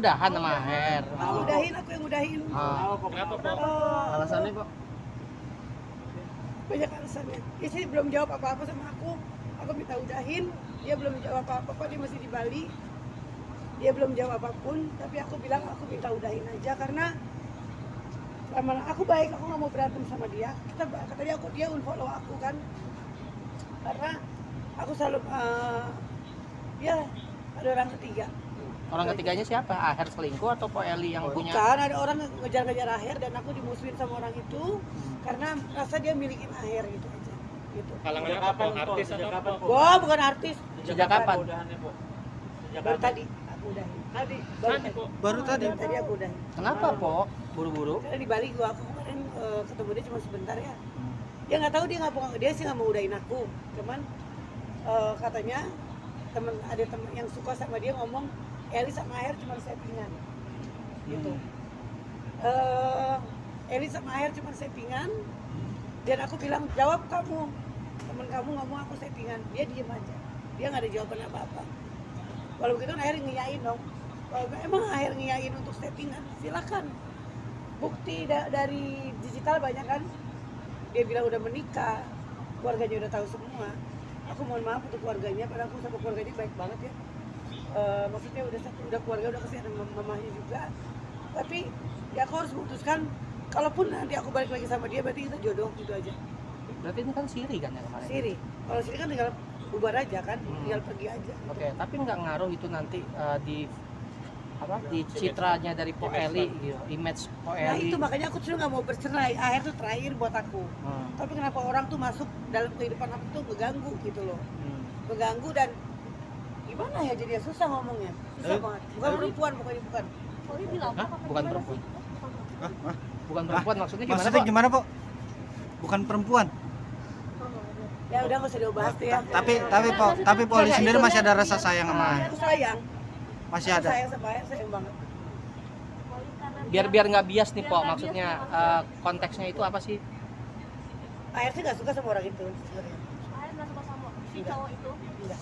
udahan sama Aher. Aku yang udahin. Kenapa Pok? Alasannya Pok? Banyak alasannya. Dia sih belum jawab apa-apa sama aku minta udahin, dia belum jawab apa-apa, dia masih di Bali. Dia belum jawab apapun, tapi aku bilang aku minta udahin aja karena aku baik, aku nggak mau berantem sama dia. Katanya dia unfollow aku kan, karena aku selalu ya ada orang ketiga. Orang ketiganya siapa? Aher selingkuh atau Po Eli yang punya? Bukan, ada orang ngejar-ngejar Aher dan aku dimusuhin sama orang itu karena rasa dia milikin Aher gitu aja. Gitu. Kalangan apa? Artis atau apa? Wah, bukan artis. Sejak kapan? Baru tadi aku udahin. Baru tadi aku udahin. Kenapa Po? Buru-buru? Karena di Bali aku kemarin ketemu dia cuma sebentar ya. Dia nggak tahu, dia sih nggak mau udahin aku. Cuman katanya ada teman yang suka sama dia ngomong Eli sama Aher cuma settingan. Gitu. Eli sama Aher cuma settingan. Dan aku bilang jawab kamu. Temen kamu ngomong aku settingan. Dia diem aja. Dia nggak ada jawaban apa-apa. Kalau begitu Aher ngiyain dong. Kalau emang Aher ngiyain untuk settingan, silakan. Bukti dari digital banyak kan. Dia bilang udah menikah, keluarganya udah tahu semua. Aku mohon maaf untuk keluarganya, padahal aku sama keluarganya baik banget ya. Maksudnya udah keluarga, udah kasihan mamahnya juga. Tapi ya aku harus memutuskan, kalaupun nanti aku balik lagi sama dia, berarti kita jodoh gitu aja. Berarti ini kan siri kan ya kemarin? Siri. Kalau siri kan tinggal bubar aja kan, tinggal pergi aja. Oke, tapi nggak ngaruh itu nanti di citranya dari Po Eli gitu, image Po Eli. Nah itu makanya aku tuh nggak mau bercerai. Aher tuh terakhir buat aku. Tapi kenapa orang tuh masuk dalam kehidupan aku tuh ngeganggu gitu loh. Ngeganggu dan gimana ya, jadi susah ngomongnya. Susah banget. Bukan perempuan, pokoknya bukan. Bukan perempuan. Bukan perempuan maksudnya gimana? Maksudnya gimana Pok? Bukan perempuan. Ya udah nggak usah dibahas tuh ya. Tapi Poli sendiri masih ada rasa sayang sama Aher. Aku sayang. Masih ada. Sayang sama Aher, sayang banget. Biar nggak bias nih Po, maksudnya konteksnya itu apa sih? Aher sih nggak suka sama orang itu sebenarnya. Aher nggak suka sama si cowok itu? Enggak.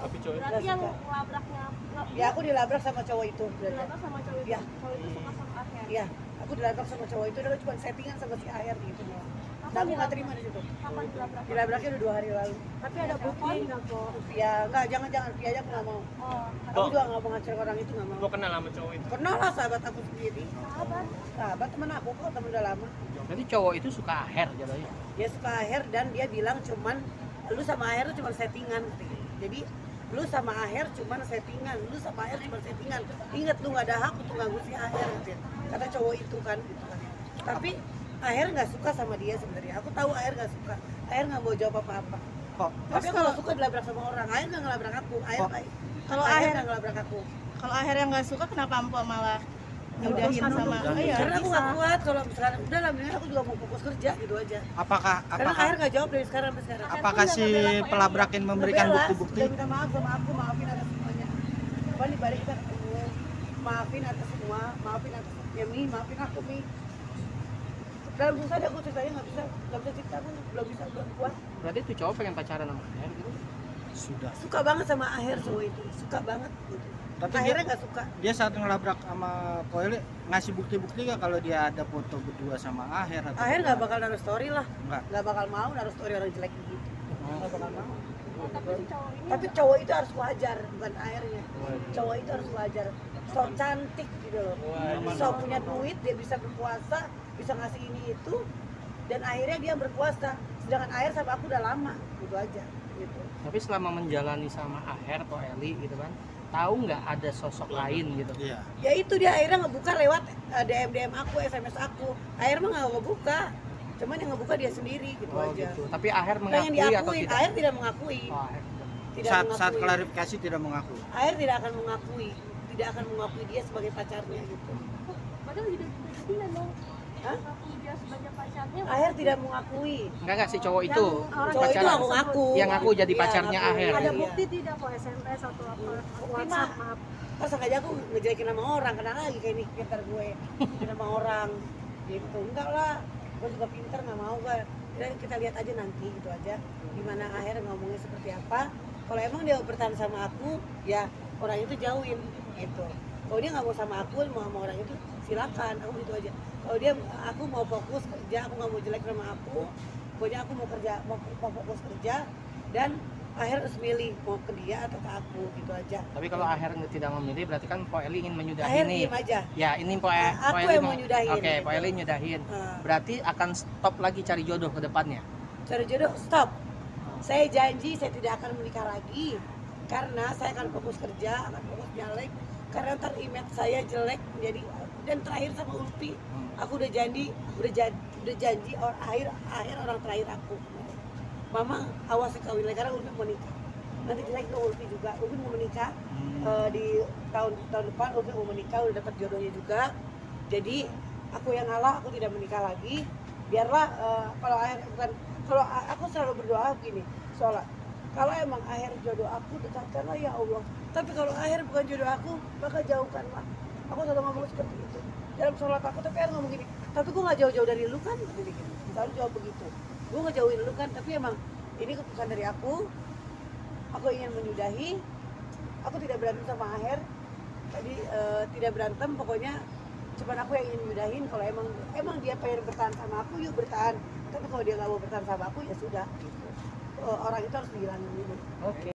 Tapi cowok itu Berarti yang labraknya Ya aku dilabrak sama cowok itu. dilabrak sama cowok itu? Iya. Cowok itu suka sama Aher? Iya, aku dilabrak sama cowok itu, dan cuma settingan sama si Aher gitu. Nah, aku nggak terima di situ. Kapan dilabrak? Dilabraknya udah 2 hari lalu. Tapi ada bukti nggak kok? Ya enggak, jangan via aja, aku nggak mau. Oh, Aku juga nggak mau ngacir orang itu, nggak mau. Pok kenal sama cowok itu. Kenal lah sahabat aku sendiri. sahabat. Teman aku kok, teman udah lama. Berarti cowok itu suka Aher jadinya. Dia suka Aher dan dia bilang cuman lu sama Aher tuh cuma settingan. Jadi lu sama Aher cuma settingan, lu sama Aher cuma settingan. Ingat lu nggak ada hak untuk ganggu si Aher gitu. Kata cowok itu kan gitu kan. Tapi Aher nggak suka sama dia sebenarnya. Aku tahu Aher nggak suka. Aher nggak mau jawab apa-apa. Tapi aku nggak suka dilabrak sama orang. Aher nggak ngelabrak aku. Aher baik. Kalau Aher Aher nggak ngelabrak aku. Kalau Aher yang nggak suka, kenapa Mpok malah nyudahin sama? Iya. Karena aku nggak kuat kalau sekarang. Udah lah, mendingan aku juga mau fokus kerja gitu aja. Karena Aher nggak jawab dari sekarang sampai sekarang. Apakah si pelabrakin memberikan Ngebela, bukti-bukti? sudah minta maaf sama aku, maafin atas semuanya. Coba di balik kita ketemu, maafin atas semua, maafin atas Mi, maafin aku Mi. Dalam susah aku ceritanya nggak bisa cerita, aku belum bisa, belum kuat. Berarti tuh cowok pengen pacaran sama Aher gitu? Sudah. Suka banget sama Aher cowok itu, suka banget. Gitu. Tapi Akhirnya nggak suka. Dia saat ngelabrak sama Poeli ngasih bukti-bukti gak kalau dia ada foto berdua sama Aher? Atau Aher nggak bakal naruh story lah, Nggak. nggak bakal mau naruh story orang jelek gitu. Nggak bakal mau. Tapi si cowok ini Tapi cowok itu harus wajar, bukan Ahernya. Cowok itu harus wajar. So cantik gitu loh. So punya duit, dia bisa berpuasa, bisa ngasih ini itu, dan akhirnya dia berpuasa. Sedangkan Aher sama aku udah lama, gitu aja. Gitu. Tapi selama menjalani sama Aher atau Eli gitu kan, tahu nggak ada sosok lain gitu? Iya. Ya itu dia akhirnya ngebuka lewat DM aku, SMS aku. Aher mah nggak ngebuka, cuman yang ngebuka dia sendiri gitu Oh aja. gitu. Tapi Aher Pengen mengakui atau diakuin, tidak? Aher tidak mengakui. Oh, Aher tidak. Tidak Saat mengakui. klarifikasi tidak mengaku. Aher tidak akan mengakui, tidak akan mengakui dia sebagai pacarnya gitu. padahal udah jadian dong. Hah? Aku dia sebagai pacarnya. Aher tidak mengakui. Enggak si cowok itu orang Cowok itu pacaran. aku ngaku. Yang ngaku jadi Iya, pacarnya ngaku. Aher. Ada Iya. bukti tidak kok SMS atau apa? Bukti WhatsApp mah. maaf. Pas sengaja aku ngejelekin nama orang, kenal lagi kayak ini pintar gue ngejelekin nama orang gitu. Enggak lah, gue juga pintar, nggak mau gue. Kita lihat aja nanti gitu aja gimana Aher ngomongnya seperti apa. Kalau emang dia bertahan sama aku, ya orang itu jauhin gitu. Kalau dia nggak mau sama aku, mau sama orang itu silakan, aku gitu aja. Kalau dia, aku mau fokus kerja, aku nggak mau jelek sama aku. Pokoknya aku mau kerja, mau fokus kerja, dan Aher harus milih mau ke dia atau ke aku, gitu aja. Tapi kalau Aher tidak memilih berarti kan Po Eli ingin menyudahi Aher nih. diem aja. Ya ini Po Aku Eli yang mau nyudahin. Oke, Po Eli nyudahin. Berarti akan stop lagi cari jodoh ke depannya. Cari jodoh, stop. Saya janji saya tidak akan menikah lagi karena saya akan fokus kerja, akan fokus nyalek. Karena ntar image saya jelek menjadi. Dan terakhir sama Ulfi, aku udah janji akhir orang terakhir aku. Mama awas kawin lagi karena Ulfi mau nikah. Nanti jelek ke Ulfi juga. Ulfi mau menikah di tahun depan. Ulfi mau menikah, udah dapat jodohnya juga. Jadi aku yang ngalah, aku tidak menikah lagi. Biarlah kalau Aher bukan, kalau aku selalu berdoa begini, soalnya kalau emang Aher jodoh aku, dekatkanlah ya Allah. Tapi kalau Aher bukan jodoh aku, maka jauhkanlah. Aku selalu ngomong seperti itu dalam sholat aku. Tapi Aher ngomong gini, tapi gue nggak jauh-jauh dari lu kan, gitu. Selalu jawab begitu. Gue ngejauhin lu kan, tapi emang ini keputusan dari aku. Aku ingin menyudahi. Aku tidak berantem sama Aher. Tadi tidak berantem, pokoknya cuman aku yang ingin menyudahin. Kalau emang dia pengen bertahan sama aku, yuk bertahan. Tapi kalau dia nggak mau bertahan sama aku, ya sudah. Gitu. Orang itu harus dihilangin dulu. Oke.